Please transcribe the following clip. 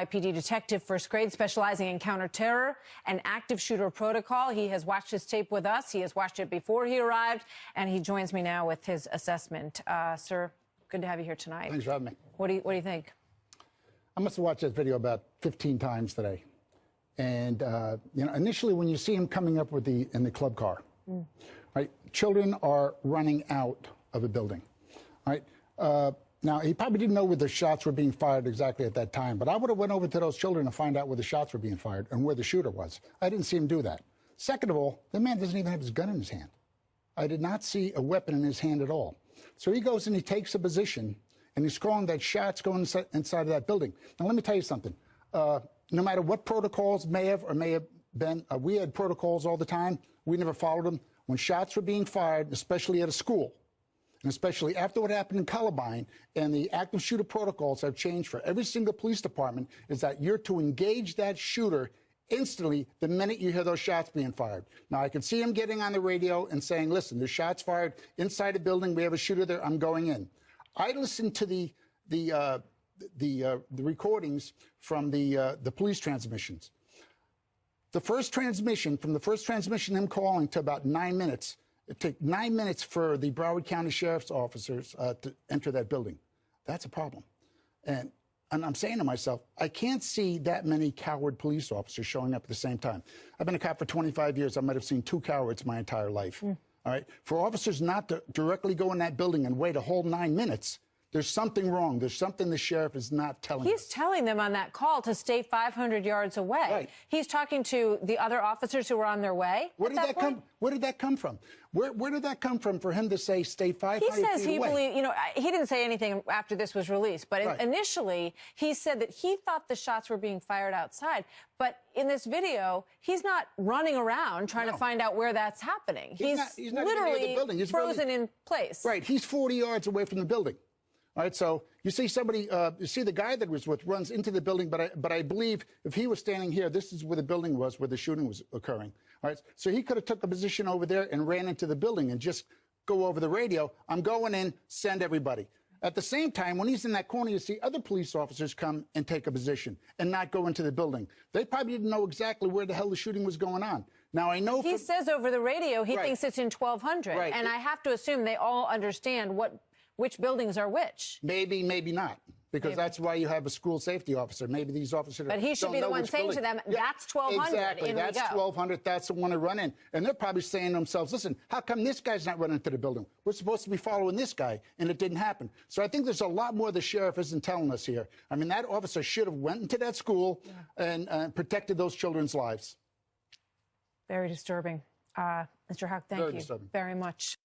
PD detective, first grade, specializing in counterterror and active shooter protocol. He has watched his tape with us. He has watched it before he arrived, and he joins me now with his assessment. Sir, good to have you here tonight. Thanks for having me. What do you think? I must have watched that video about 15 times today. And, initially when you see him coming up in the club car, right, children are running out of a building, right? Now, he probably didn't know where the shots were being fired exactly at that time, but I would have went over to those children to find out where the shots were being fired and where the shooter was. I didn't see him do that. Second of all, the man doesn't even have his gun in his hand. I did not see a weapon in his hand at all. So he goes and he takes a position, and he's calling that shots going inside of that building. Now, let me tell you something. No matter what protocols may have been, we had protocols all the time. We never followed them. When shots were being fired, especially at a school, and especially after what happened in Columbine, and the active shooter protocols have changed for every single police department, is that you're to engage that shooter instantly the minute you hear those shots being fired. Now, I can see him getting on the radio and saying, listen, there's shots fired inside a building. We have a shooter there. I'm going in. I listened to the recordings from the police transmissions. The first transmission, from the first transmission, him calling to about 9 minutes, it took 9 minutes for the Broward County Sheriff's officers to enter that building. That's a problem. And I'm saying to myself, I can't see that many coward police officers showing up at the same time. I've been a cop for 25 years. I might have seen 2 cowards my entire life. All right. For officers not to directly go in that building and wait a whole 9 minutes, there's something wrong. There's something the sheriff is not telling us. He's telling them on that call to stay 500 yards away. Right. He's talking to the other officers who were on their way. Where did that come? Where did that come from? Where did that come from for him to say stay 500 feet away? He says he believed, he didn't say anything after this was released, but initially he said that he thought the shots were being fired outside. But in this video, he's not running around trying to find out where that's happening. He's not literally He's frozen in place. Right. He's 40 yards away from the building. All right, so you see somebody, you see the guy that was with runs into the building, but I believe if he was standing here, this is where the building was, where the shooting was occurring. All right, so he could have took a position over there and ran into the building and just go over the radio, I'm going in, send everybody. At the same time, when he's in that corner, you see other police officers come and take a position and not go into the building. They probably didn't know exactly where the hell the shooting was going on. Now, I know he says over the radio he thinks it's in 1200, and I have to assume they all understand which buildings are which. Maybe, maybe not, because that's why you have a school safety officer. Maybe these officers But he should be the one saying to them, that's 1200. Exactly, that's 1200. That's the one to run in. And they're probably saying to themselves, listen, how come this guy's not running into the building? We're supposed to be following this guy, and it didn't happen. So I think there's a lot more the sheriff isn't telling us here. I mean, that officer should have went into that school and protected those children's lives. Very disturbing. Mr. Houck, thank you very much.